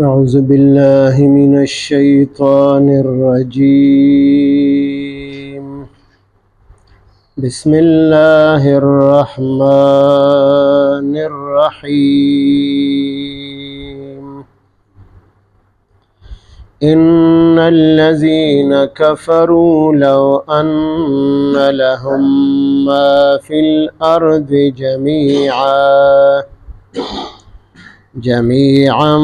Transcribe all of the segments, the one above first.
أعوذ بالله من الشيطان الرجيم. بسم الله الرحمن الرحيم. إن الذين كفروا لو أن لهم ما في الأرض جميعا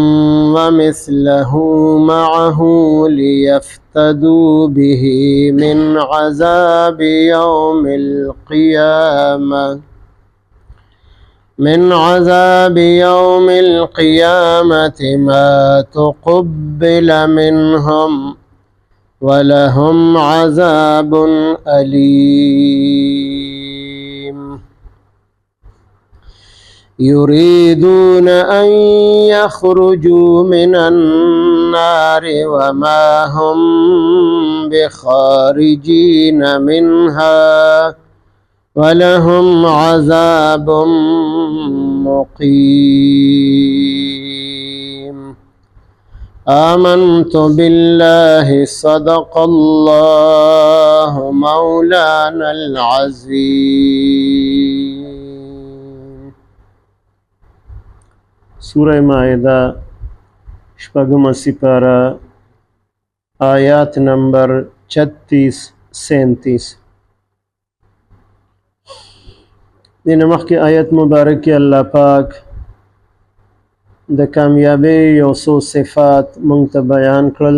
ومثله معه ليفتدوا به من عذاب يوم القيامة ما تقبل منهم ولهم عذاب أليم. يريدون أن يخرجوا من النار وما هم بخارجين منها ولهم عذاب مقيم. آمنت بالله صدق الله مولانا العظيم. سورہ مائدہ شپږم سپارہ آیات نمبر 36-37. دین مخکې آیت مبارک اللہ پاک د کامیابی یو څو صفات مونږ ته بیان کړل.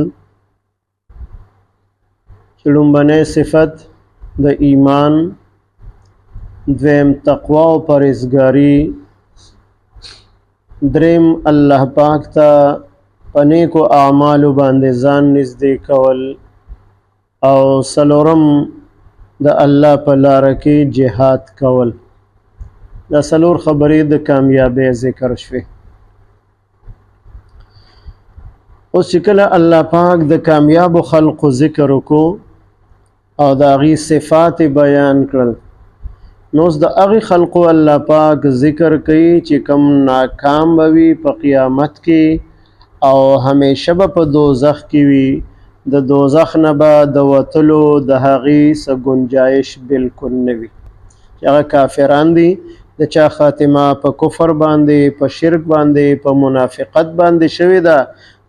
چې لومبنۍ صفت د ایمان، دویم تقوا او پرهیزګاري، دریم الله پاک ته په نیکو اعمالو باندې ځان نږدې کول، او څلورم د الله په لاره کې جهاد کول. دا څلور خبرې د کامیابۍ ذکر شوې. اوس چې کله الله پاک د کامیابو خلقو ذکر وکړو او د هغې صفات بیان کړل، نو اوس د هغې خلقو الله پاک ذکر کوي چې کوم ناکام به وي په قیامت کې او همیشه به په دوزخ کې وي. د دوزخ نه به د وتلو د هغې څه گنجایش بالکل نه وي. چې هغه کافران دي، د چا خاتمه په کفر باندې، په شرک باندې، په منافقت باندې شوې ده،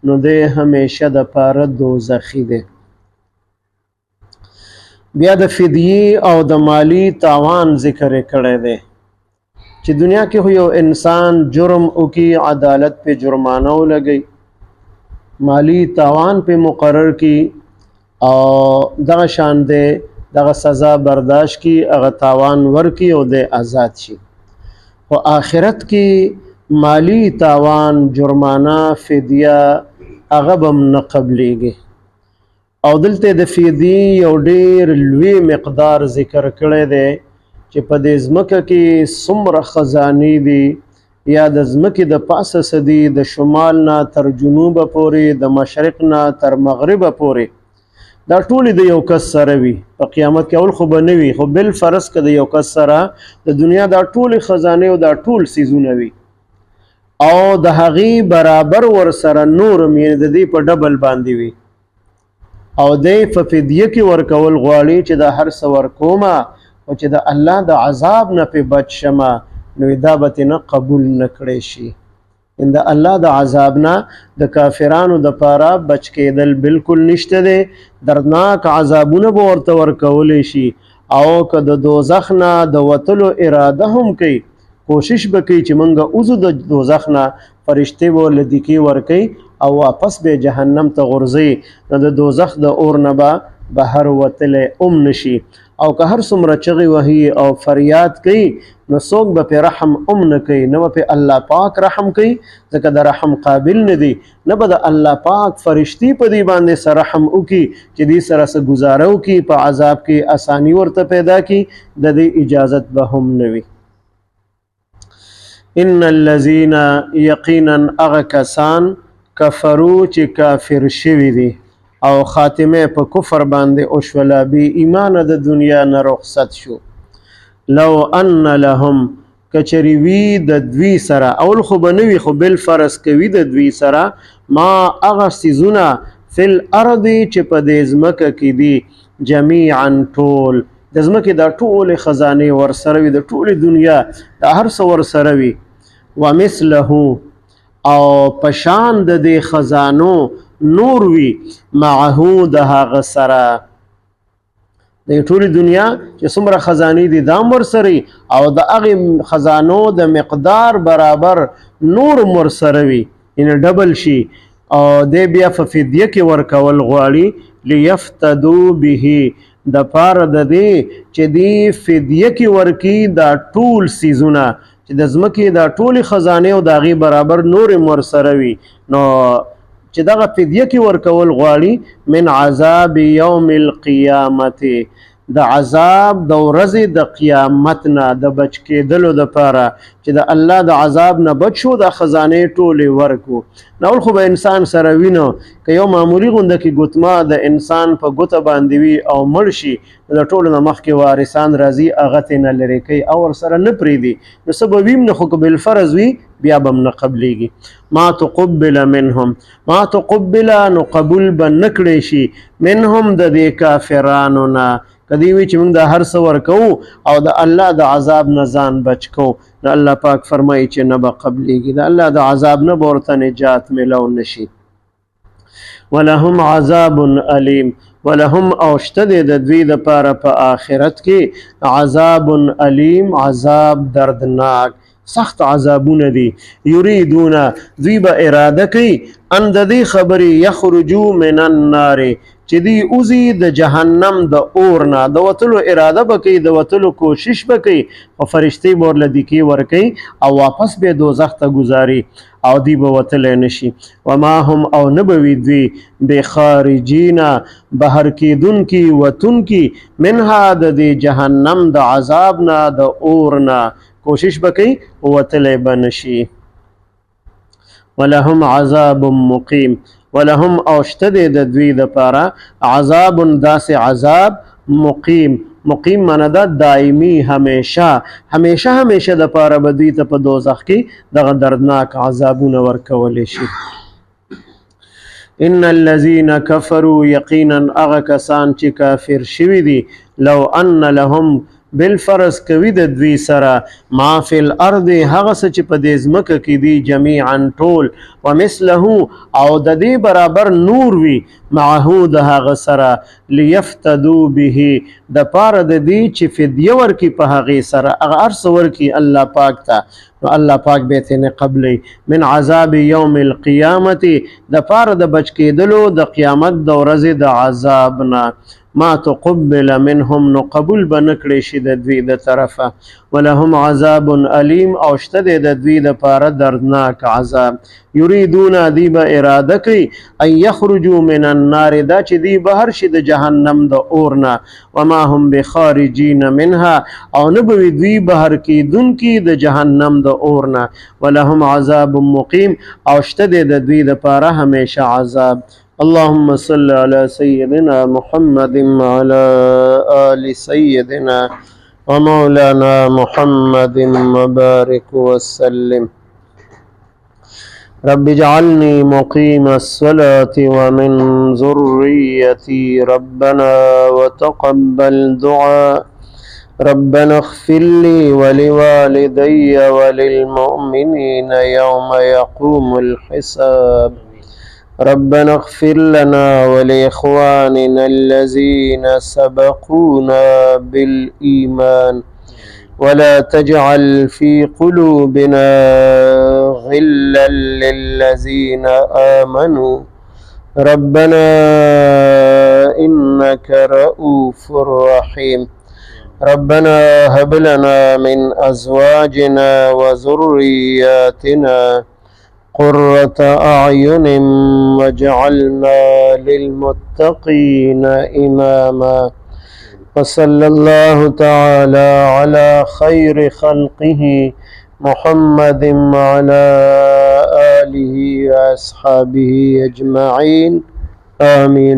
نو دی همیشه د پاره دوزخي دی. بیا د فدیې او د مالی تاوان ذکر کړی دی. چې دنیا کې خو یو انسان جرم وکړي، عدالت په جرمانه ولګي، مالی تاوان په مقرر کی او دغه شان دی دغه سزا برداشت کی، هغه تاوان ورکی او د آزاد شي. او آخرت کې مالی تاوان، جرمانه، فدیه هغه به نه قبلیږي. او دلته د فدیې یو ډیر لوی مقدار ذکر کړی دی چې په دې ځمکه کې څومره خزانې دي، یا د ځمکې د پاسه سدي، د شمال نه تر جنوبه پورې، د مشرق نه تر مغربه پورې، دا ټول د یو کس سره وي. په قیامت کې اول خو به نه وي، خو بالفرض که د یو کس سره د دنیا دا ټول خزانې او دا ټول څیزونه وي، او د هغې برابر ور سره نور یعنې د دې په ډبل باندې وي، او دی په فدیه کې ورکول غواړي چې دا هر څه ورکومه او چې د الله د عذاب نه پې بچ شمه، نو دا به ترې نه قبول نه کړی شي. د الله د عذاب نه د کافرانو دپاره بچ کېدل بالکل نشته دی. دردناک عذابونه به ورته ورکولی شي، او که د دوزخ نه د وتلو اراده هم کوي، کوشش به کوي چې موږ وځو د دوزخ نه، فرشتې به ورله دیکې ورکوي او واپس به جهنم ته غورځوي، نو د دوزخ د اور نه به بهر وتلی نشي. او که هر څومره چغې وهي او فریاد کوي، نو څوک به پې رحم نه کوي، نه به پې الله پاک رحم کوي، ځکه د رحم قابل نه دی. نه به د الله پاک فرشتي په دې باندې سره رحم وکړي چې دې سره څه ګزاره وکړي، په عذاب کې اساني ورته پیدا کړي، د دې اجازت به هم نه وي. ان الذین یقینا هغه کسان کفرو چې کافر شوي دي او خاتمه په کفر باندې اوشولا، بی ایمان د دنیا نه رخصت شو. لو ان لهم کچری وی د دوی سره، اول خو بنوي خو بل فرض کوي د دوی سره ما هغه څیزونه فی الارض چې په دې ځمکه کې دي جمیعا ټول د ځمکې دا ټولې خزانې ورسره وي د ټولې دنیا دا هر څه ورسره وي ومثله او پشان د دې خزانو نور وي معه د هغه سره د ټولې دنیا چې څومره خزانې دي دا هم ورسره او د هغې خزانو د مقدار برابر نور هم ورسره وي یعنې ډبل شي او دی بیا په فدیه کې ورکول غواړي لیفتدو به د پاره د دې چې دی فدیه کې ورکي دا ټول څیزونه چې د ځمکې دا ټولې خزانې او د هغې برابر نور هم ورسره وي نو چې دغه فدیه کې ورکول غواړي من عذاب یوم القیامت د عذاب د ورځې د قیامت نه د بچ کېدلو دپاره چې د الله د عذاب نه بچ شو د خزانې ټولې ورکو ناول خو به انسان سره وینو که یو معمولي غونده کې ګوتما د انسان په ګوته باندې وي او مړ شي د ټولو نه مخکې وارثان راځي هغه ترې نه لرې کوي او ورسره نه پرېږدي نو څه به ویم نه خو که بالفرض وي بیا به هم نه قبلیږي ما تقبل منهم ما تقبل نو قبول به نه کړی شي منهم د دې کافرانو نه کدی وی چې موږ د هر څه ورکو او د الله د عذاب نه ځان بچ کو نو الله پاک فرمایي چې نه به قبلیږي د الله د عذاب نه به ورته نجات میلو نشي ولهم عذاب علیم ولهم او شته د دوی دپاره په آخرت کې عذاب علیم عذاب دردناک سخت عذابونه دي یریدون دوی به اراده کوي ان د دې خبرې یخرجو من النار چې دی اوزي د جهنم د اور نه د وتلو اراده به کوي د وتلو کوشش به کوي خو فرشتې به ورله دیکې ورکوي او واپس به دوزخ ته ګزاري او دی به وتلی نشي وما هم او نه به وي دوی بخارجین بهر کیدونکي وتونکي منها د دې جهنم د عذاب نه د اور نه کوشش به کوي وتلی به نشي ولهم عذاب مقیم ولهم او شته د دوی دپاره عذاب داسې عذاب مقیم معنی ده دایمي همیشه دپاره به دوی ته په دوزخ کې دغه دردناک عذابونه ورکولی شي ان الذين كفروا یقینا هغه کسان چې کافر شوي دي لو ان لهم بالفرض کوي د دوی سره ما فی الارض هغه څه چې په دې ځمکه کې دي جمیعا ټول ومثله او د دې برابر نور وي معه د هغه سره لیفتدو به د پاره د دې چې فدیه ورکي په هغې سره هغه هر څه ورکي الله پاک ته نو الله پاک به ترې قبلی من عذاب یوم القیامت د پاره د بچ کېدلو د قیامت د ورځې د عذاب نه ما تقبل منهم نو قبول به نه کړی شي د دوی د طرفه ولهم عذاب علیم او شته د دوی دپاره دردناک عذاب یریدون دی به اراده کوي ان یخرجوا من النار دا چې دی بهر شي د جهنم د اور نه وما هم بخارجین منها او نه به دوی بهر کیدونکي د جهنم د اور نه ولهم عذاب مقیم او شته د دوی دپاره همیشه عذاب اللهم صل على سيدنا محمد وعلى آل سيدنا ومولانا محمد وبارك وسلم رب اجعلني مقيم الصلاة ومن ذريتي ربنا وتقبل دعاء ربنا اغفر لي ولوالدي وللمؤمنين يوم يقوم الحساب ربنا اغفر لنا ولإخواننا الذين سبقونا بالإيمان ولا تجعل في قلوبنا غلا للذين آمنوا ربنا إنك رؤوف رحيم ربنا هب لنا من أزواجنا وذرياتنا قرة أعين واجعلنا للمتقين إماما وصلى الله تعالى على خير خلقه محمد وعلى آله وأصحابه أجمعين آمين.